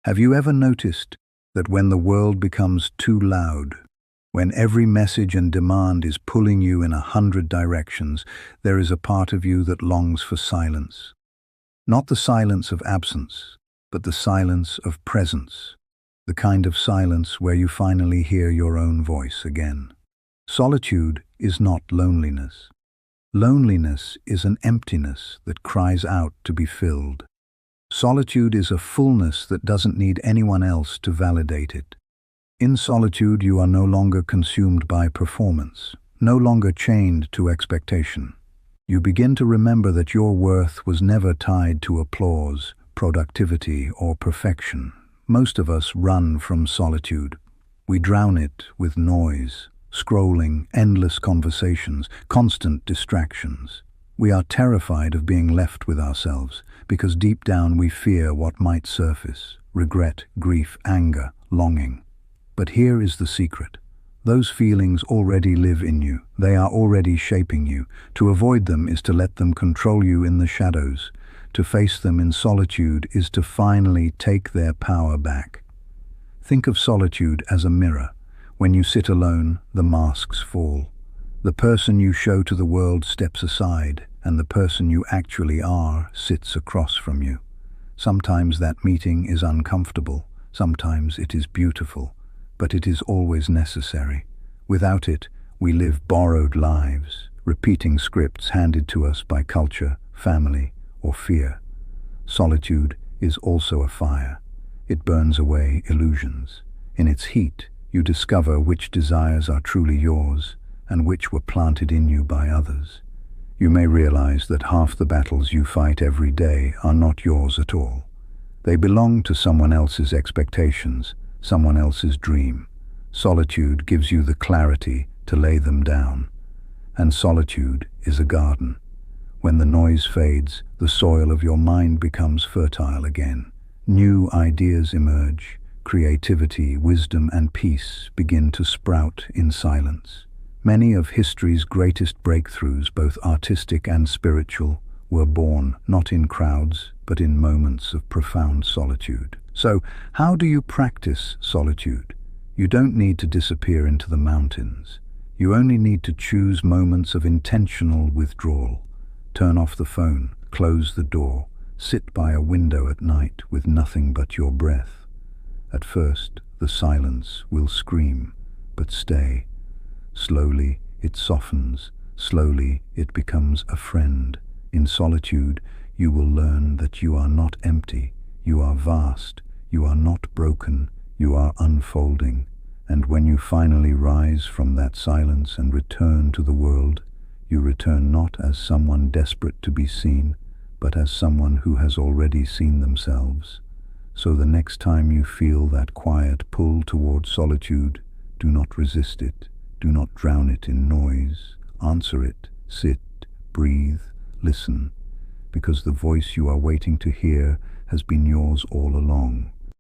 Have you ever noticed that when the world becomes too loud, when every message and demand is pulling you in 100 directions, there is a part of you that longs for silence? Not the silence of absence, but the silence of presence, the kind of silence where you finally hear your own voice again. Solitude is not loneliness. Loneliness is an emptiness that cries out to be filled. Solitude is a fullness that doesn't need anyone else to validate it. In solitude, you are no longer consumed by performance, no longer chained to expectation. You begin to remember that your worth was never tied to applause, productivity, or perfection. Most of us run from solitude. We drown it with noise, scrolling, endless conversations, constant distractions. We are terrified of being left with ourselves, because deep down we fear what might surface: regret, grief, anger, longing. But here is the secret. Those feelings already live in you. They are already shaping you. To avoid them is to let them control you in the shadows. To face them in solitude is to finally take their power back. Think of solitude as a mirror. When you sit alone, the masks fall. The person you show to the world steps aside, and the person you actually are sits across from you. Sometimes that meeting is uncomfortable, sometimes it is beautiful, but it is always necessary. Without it, we live borrowed lives, repeating scripts handed to us by culture, family, or fear. Solitude is also a fire. It burns away illusions. In its heat, you discover which desires are truly yours and which were planted in you by others. You may realize that half the battles you fight every day are not yours at all. They belong to someone else's expectations, someone else's dream. Solitude gives you the clarity to lay them down. And solitude is a garden. When the noise fades, the soil of your mind becomes fertile again. New ideas emerge. Creativity, wisdom, and peace begin to sprout in silence. Many of history's greatest breakthroughs, both artistic and spiritual, were born not in crowds, but in moments of profound solitude. So, how do you practice solitude? You don't need to disappear into the mountains. You only need to choose moments of intentional withdrawal. Turn off the phone, close the door, sit by a window at night with nothing but your breath. At first, the silence will scream, but stay. Slowly, it softens. Slowly, it becomes a friend. In solitude, you will learn that you are not empty. You are vast. You are not broken. You are unfolding. And when you finally rise from that silence and return to the world, you return not as someone desperate to be seen, but as someone who has already seen themselves. So the next time you feel that quiet pull toward solitude, do not resist it. Do not drown it in noise. Answer it. Sit, breathe, listen, because the voice you are waiting to hear has been yours all along.